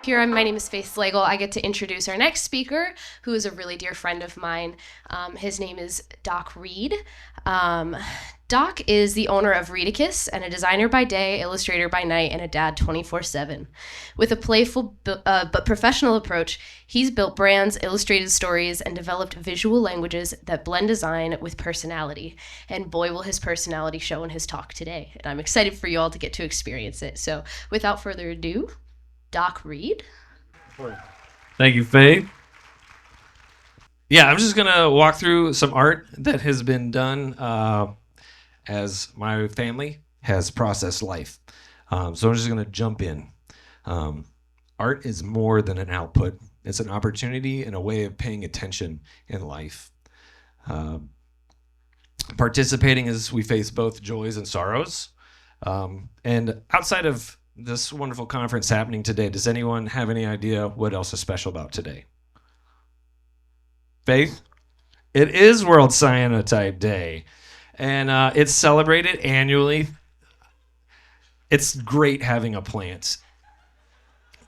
Here, my name is Faith Slagle. I get to introduce our next speaker, who is a really dear friend of mine. His name is Doc Reed. Doc is the owner of Reedicus and a designer by day, illustrator by night, and a dad 24/7. With a playful but professional approach, he's built brands, illustrated stories, and developed visual languages that blend design with personality. And boy, will his personality show in his talk today. And I'm excited for you all to get to experience it. So without further ado, Doc Reed. Thank you, Faye. Yeah, I'm just going to walk through some art that has been done as my family has processed life. So I'm just going to jump in. Art is more than an output. It's an opportunity and a way of paying attention in life. Participating as we face both joys and sorrows. And outside of this wonderful conference happening today, does anyone have any idea what else is special about today? Faith? It is World Cyanotype Day, and it's celebrated annually. It's great having a plant.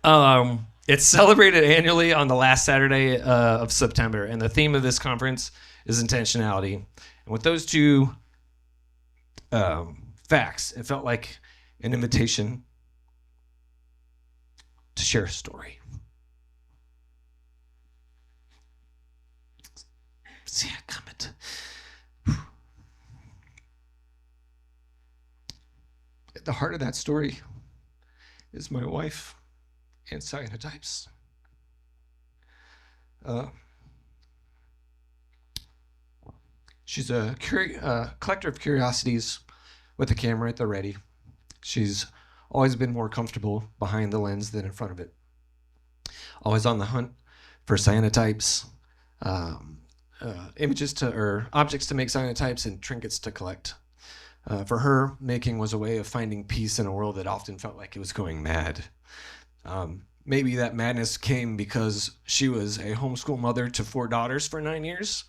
It's celebrated annually on the last Saturday of September, and the theme of this conference is intentionality. And with those two facts, it felt like an invitation to share a story. See a comment. At the heart of that story is my wife and cyanotypes. She's a collector of curiosities with a camera at the ready. She's always been more comfortable behind the lens than in front of it. Always on the hunt for cyanotypes, objects to make cyanotypes and trinkets to collect. For her, making was a way of finding peace in a world that often felt like it was going mad. Maybe that madness came because she was a homeschool mother to 4 daughters for 9 years,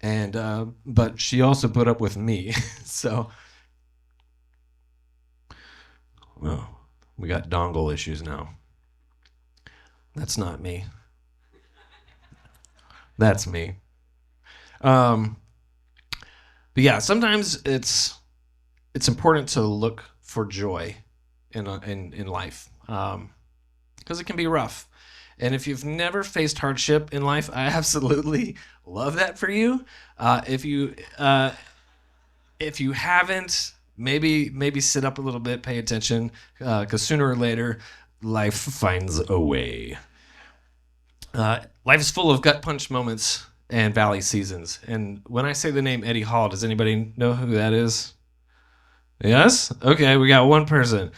but she also put up with me. So, well, we got dongle issues now. That's not me. That's me. But yeah, sometimes it's important to look for joy in life, because it can be rough. And if you've never faced hardship in life, I absolutely love that for you. If you haven't, maybe sit up a little bit, pay attention, because sooner or later, life finds a way. Life is full of gut punch moments and valley seasons. And when I say the name Eddie Hall, does anybody know who that is? Yes? Okay, we got one person.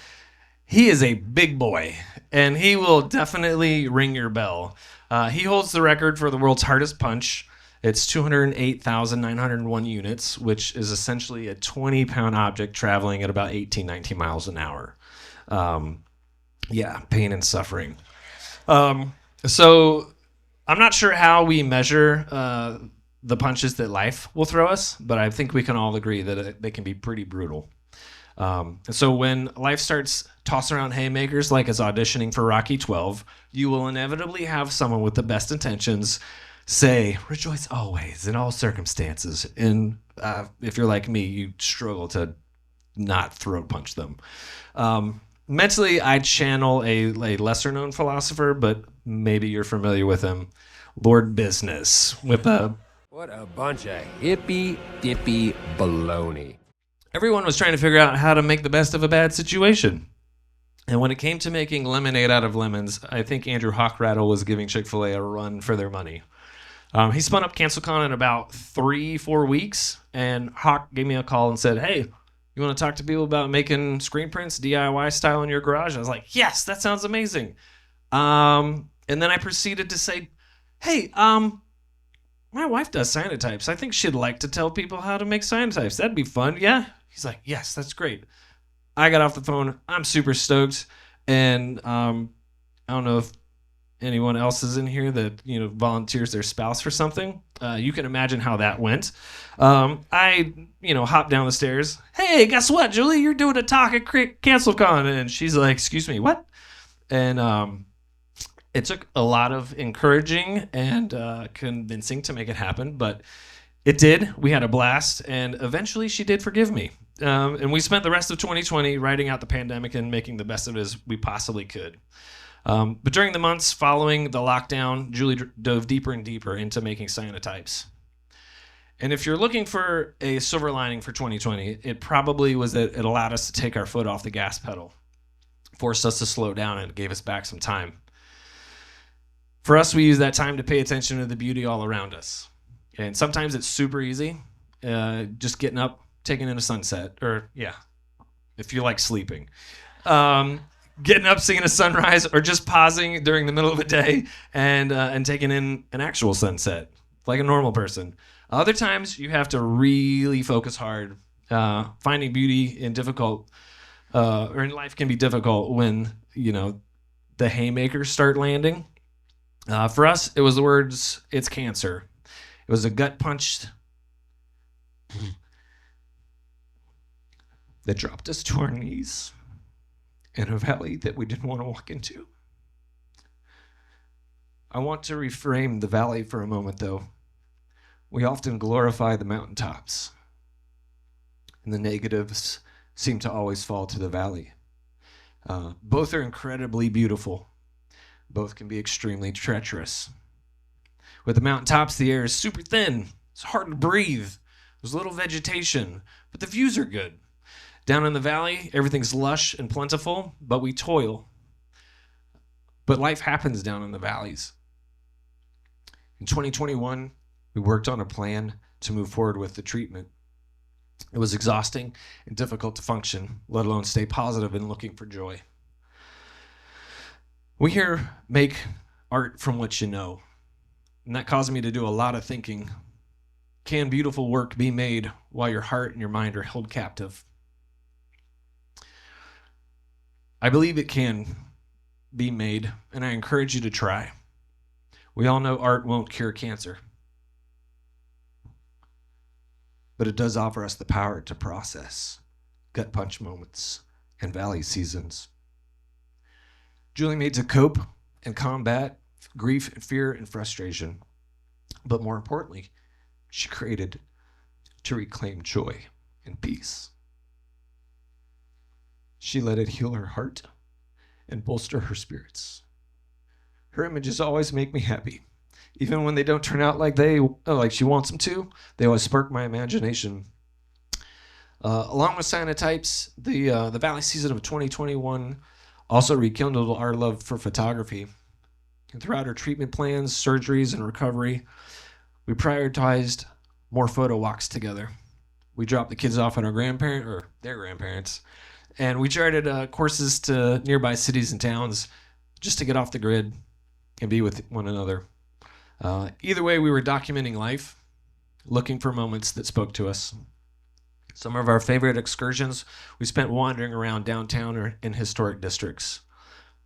He is a big boy, and he will definitely ring your bell. He holds the record for the world's hardest punch. It's 208,901 units, which is essentially a 20-pound object traveling at about 18, 19 miles an hour. Yeah, pain and suffering. So I'm not sure how we measure the punches that life will throw us, but I think we can all agree that they can be pretty brutal. So when life starts tossing around haymakers like it's auditioning for Rocky 12, you will inevitably have someone with the best intentions say, rejoice always in all circumstances. And if you're like me, you struggle to not throat punch them. Mentally, I channel a lesser known philosopher, but maybe you're familiar with him, Lord Business, with a... What a bunch of hippy-dippy baloney. Everyone was trying to figure out how to make the best of a bad situation. And when it came to making lemonade out of lemons, I think Andrew Hockrattle was giving Chick-fil-A a run for their money. He spun up CancelCon in about 3-4 weeks, and Hawk gave me a call and said, hey, you want to talk to people about making screen prints DIY style in your garage? I was like, yes, that sounds amazing. And then I proceeded to say, hey, my wife does cyanotypes. I think she'd like to tell people how to make cyanotypes. That'd be fun, yeah? He's like, yes, that's great. I got off the phone. I'm super stoked. And I don't know if anyone else is in here that volunteers their spouse for something. You can imagine how that went. I hopped down the stairs. Hey, guess what, Julie? You're doing a talk at CancelCon. And she's like, excuse me, what? And It took a lot of encouraging and convincing to make it happen, but it did. We had a blast, and eventually she did forgive me. And we spent the rest of 2020 riding out the pandemic and making the best of it as we possibly could. But during the months following the lockdown, Julie dove deeper and deeper into making cyanotypes. And if you're looking for a silver lining for 2020, it probably was that it allowed us to take our foot off the gas pedal, forced us to slow down, and gave us back some time. For us, we use that time to pay attention to the beauty all around us. And sometimes it's super easy, just getting up, taking in a sunset, or if you like sleeping. Getting up, seeing a sunrise, or just pausing during the middle of a day and taking in an actual sunset, like a normal person. Other times, you have to really focus hard. Finding beauty in difficult, or in life can be difficult when, the haymakers start landing. For us, it was the words, "It's cancer." It was a gut punch that dropped us to our knees in a valley that we didn't want to walk into. I want to reframe the valley for a moment, though. We often glorify the mountaintops, and the negatives seem to always fall to the valley. Both are incredibly beautiful. Both can be extremely treacherous. With the mountaintops, the air is super thin. It's hard to breathe. There's little vegetation, but the views are good. Down in the valley, everything's lush and plentiful, but we toil. But life happens down in the valleys. In 2021, we worked on a plan to move forward with the treatment. It was exhausting and difficult to function, let alone stay positive and looking for joy. We here make art from what you know, and that caused me to do a lot of thinking. Can beautiful work be made while your heart and your mind are held captive? I believe it can be made, and I encourage you to try. We all know art won't cure cancer, but it does offer us the power to process gut punch moments and valley seasons. Julie made to cope and combat grief and fear and frustration, but more importantly, she created to reclaim joy and peace. She let it heal her heart and bolster her spirits. Her images always make me happy. Even when they don't turn out like she wants them to, they always spark my imagination. Along with cyanotypes, the Valley season of 2021 also rekindled our love for photography. And throughout our treatment plans, surgeries, and recovery, we prioritized more photo walks together. We dropped the kids off at their grandparents, and we charted courses to nearby cities and towns just to get off the grid and be with one another. Either way, we were documenting life, looking for moments that spoke to us. Some of our favorite excursions, we spent wandering around downtown or in historic districts.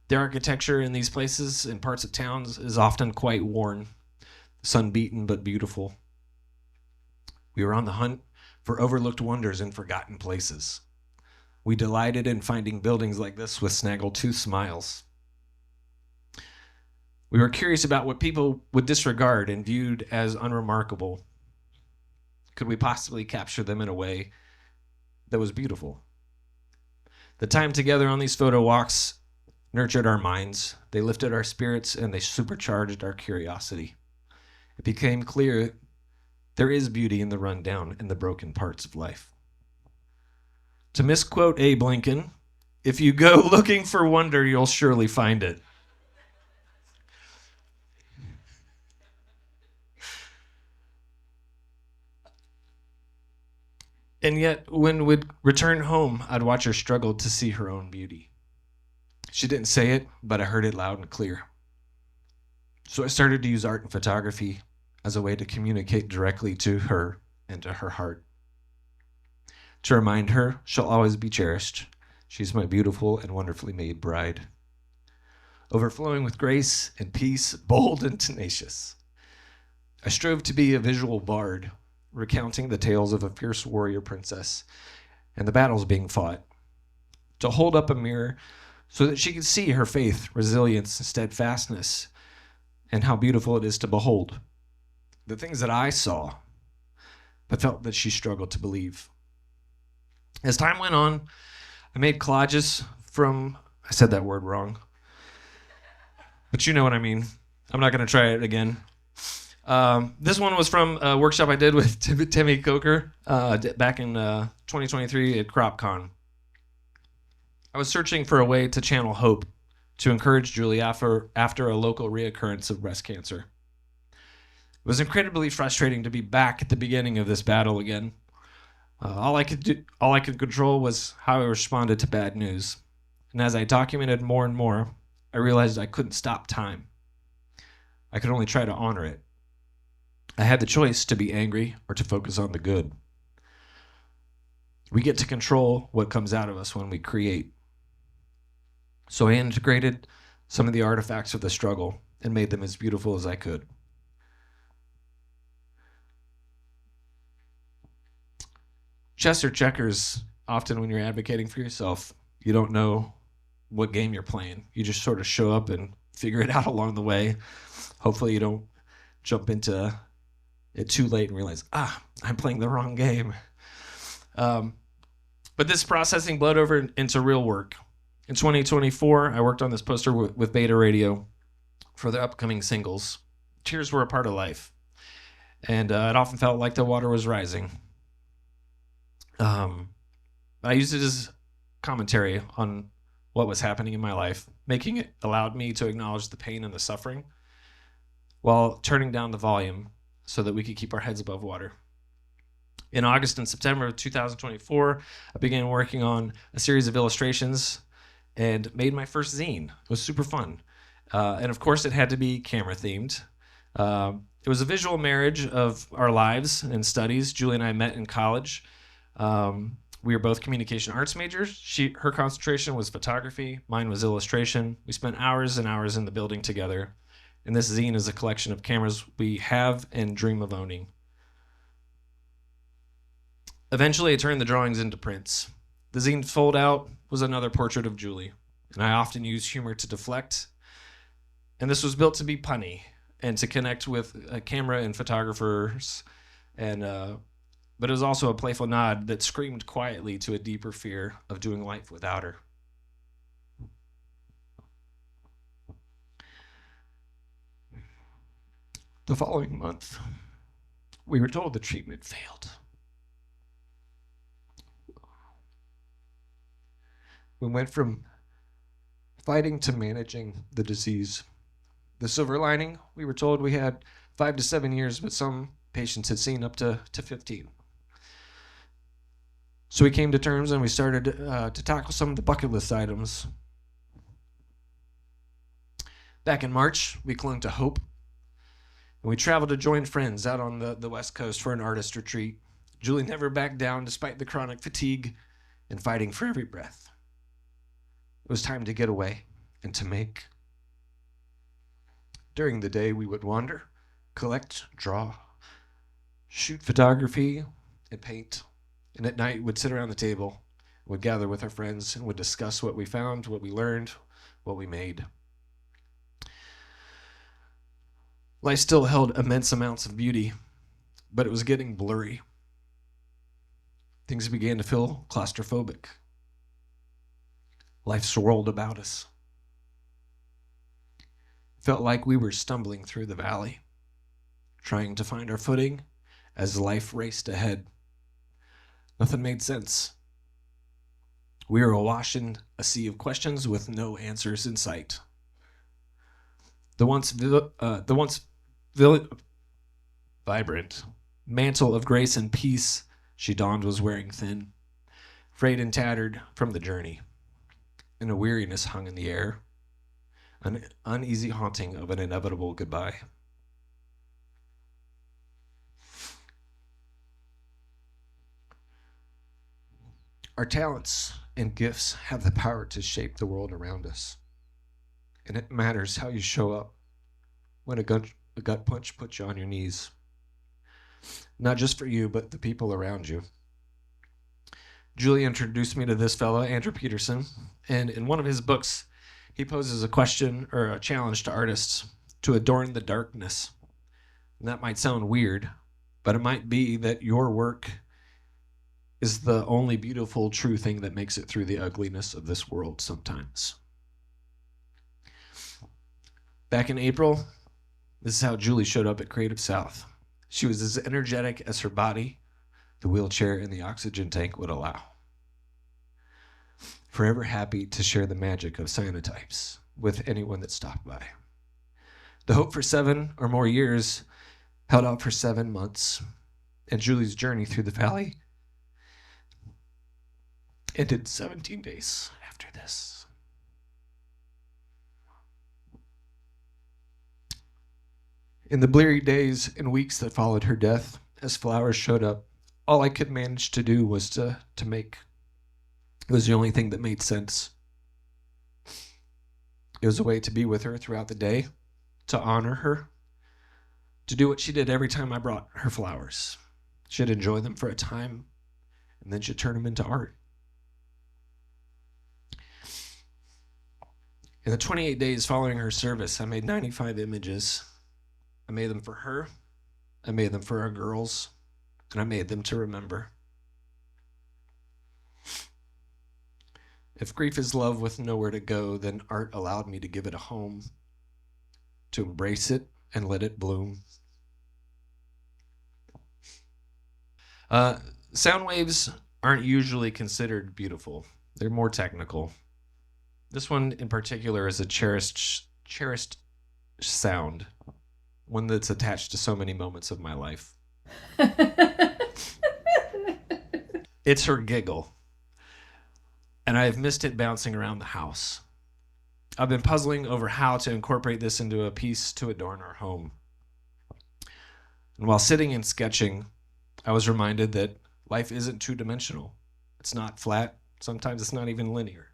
The architecture in these places and parts of towns is often quite worn, sun-beaten but beautiful. We were on the hunt for overlooked wonders and forgotten places. We delighted in finding buildings like this with snaggletooth smiles. We were curious about what people would disregard and viewed as unremarkable. Could we possibly capture them in a way that was beautiful? The time together on these photo walks nurtured our minds, they lifted our spirits, and they supercharged our curiosity. It became clear there is beauty in the rundown and the broken parts of life. To misquote Abe Lincoln, if you go looking for wonder, you'll surely find it. And yet, when we'd return home, I'd watch her struggle to see her own beauty. She didn't say it, but I heard it loud and clear. So I started to use art and photography as a way to communicate directly to her and to her heart. To remind her she'll always be cherished. She's my beautiful and wonderfully made bride. Overflowing with grace and peace, bold and tenacious. I strove to be a visual bard, recounting the tales of a fierce warrior princess and the battles being fought. To hold up a mirror so that she could see her faith, resilience, and steadfastness, and how beautiful it is to behold. The things that I saw, but felt that she struggled to believe. As time went on, I made collages from, I said that word wrong, but you know what I mean. I'm not going to try it again. This one was from a workshop I did with Timmy Coker back in 2023 at CropCon. I was searching for a way to channel hope to encourage Julie after a local reoccurrence of breast cancer. It was incredibly frustrating to be back at the beginning of this battle again. All I could control was how I responded to bad news. And as I documented more and more, I realized I couldn't stop time. I could only try to honor it. I had the choice to be angry or to focus on the good. We get to control what comes out of us when we create. So I integrated some of the artifacts of the struggle and made them as beautiful as I could. Chess or checkers, often when you're advocating for yourself, you don't know what game you're playing. You just sort of show up and figure it out along the way. Hopefully you don't jump into it too late and realize, I'm playing the wrong game. But this processing bled over into real work. In 2024, I worked on this poster with Beta Radio for the upcoming singles. Tears were a part of life, and it often felt like the water was rising. I used it as commentary on what was happening in my life, making it allowed me to acknowledge the pain and the suffering while turning down the volume so that we could keep our heads above water. In August and September of 2024, I began working on a series of illustrations and made my first zine. It was super fun. And of course, it had to be camera themed. It was a visual marriage of our lives and studies. Julie and I met in college. We were both communication arts majors. Her concentration was photography. Mine was illustration. We spent hours and hours in the building together. And this zine is a collection of cameras we have and dream of owning. Eventually, I turned the drawings into prints. The zine fold out was another portrait of Julie, and I often use humor to deflect. And this was built to be punny and to connect with camera and photographers, and but it was also a playful nod that screamed quietly to a deeper fear of doing life without her. The following month, we were told the treatment failed. We went from fighting to managing the disease. The silver lining, we were told we had 5 to 7 years, but some patients had seen up to 15. So we came to terms and we started to tackle some of the bucket list items. Back in March, we clung to hope. And we traveled to join friends out on the West Coast for an artist retreat. Julie never backed down despite the chronic fatigue and fighting for every breath. It was time to get away and to make. During the day, we would wander, collect, draw, shoot photography, and paint. And at night, we'd sit around the table, would gather with our friends, and would discuss what we found, what we learned, what we made. Life still held immense amounts of beauty, but it was getting blurry. Things began to feel claustrophobic. Life swirled about us. It felt like we were stumbling through the valley, trying to find our footing as life raced ahead. Nothing made sense. We were awash in a sea of questions with no answers in sight. The once vibrant mantle of grace and peace she donned was wearing thin, frayed and tattered from the journey, and a weariness hung in the air, an uneasy haunting of an inevitable goodbye. Our talents and gifts have the power to shape the world around us, and it matters how you show up when a gut punch puts you on your knees. Not just for you, but the people around you. Julie introduced me to this fellow, Andrew Peterson, and in one of his books, he poses a question or a challenge to artists to adorn the darkness. And that might sound weird, but it might be that your work is the only beautiful, true thing that makes it through the ugliness of this world sometimes. Back in April, this is how Julie showed up at Creative South. She was as energetic as her body, the wheelchair, and the oxygen tank would allow. Forever happy to share the magic of cyanotypes with anyone that stopped by. The hope for 7 or more years held out for 7 months, and Julie's journey through the valley ended 17 days after this. In the bleary days and weeks that followed her death, as flowers showed up, all I could manage to do was to make. It was the only thing that made sense. It was a way to be with her throughout the day, to honor her, to do what she did every time I brought her flowers. She'd enjoy them for a time, and then she'd turn them into art. In the 28 days following her service, I made 95 images. I made them for her, I made them for our girls, and I made them to remember. If grief is love with nowhere to go, then art allowed me to give it a home, to embrace it and let it bloom. Sound waves aren't usually considered beautiful. They're more technical. This one in particular is a cherished sound, one that's attached to so many moments of my life. It's her giggle, and I've missed it bouncing around the house. I've been puzzling over how to incorporate this into a piece to adorn our home. And while sitting and sketching, I was reminded that life isn't two-dimensional. It's not flat. Sometimes it's not even linear.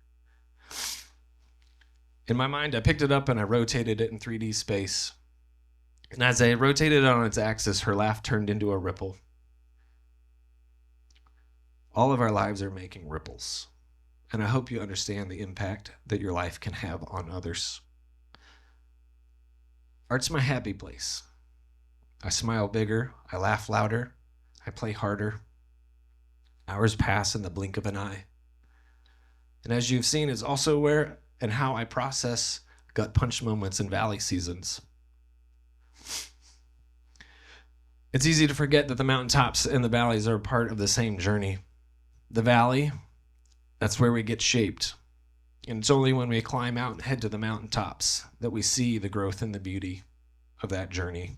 In my mind, I picked it up and I rotated it in 3D space. And as I rotated it on its axis, her laugh turned into a ripple. All of our lives are making ripples, and I hope you understand the impact that your life can have on others. Art's my happy place. I smile bigger, I laugh louder, I play harder. Hours pass in the blink of an eye. And as you've seen, it's also where and how I process gut punch moments in valley seasons. It's easy to forget that the mountaintops and the valleys are part of the same journey. The valley, that's where we get shaped. And it's only when we climb out and head to the mountaintops that we see the growth and the beauty of that journey.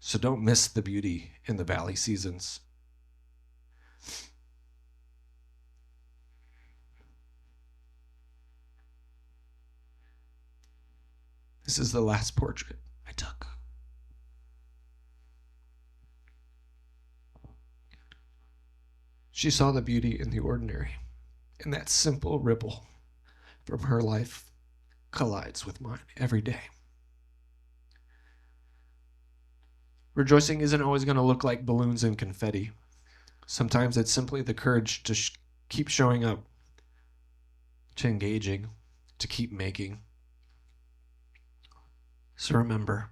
So don't miss the beauty in the valley seasons. This is the last portrait I took. She saw the beauty in the ordinary, and that simple ripple from her life collides with mine every day. Rejoicing isn't always going to look like balloons and confetti. Sometimes it's simply the courage to keep showing up, to engaging, to keep making. So remember,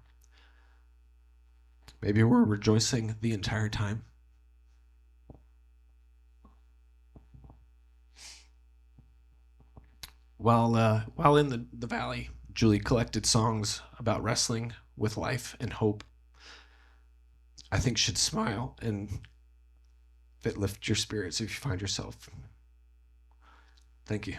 maybe we're rejoicing the entire time. While in the valley, Julie collected songs about wrestling with life and hope. I think should smile and that lift your spirits if you find yourself. Thank you.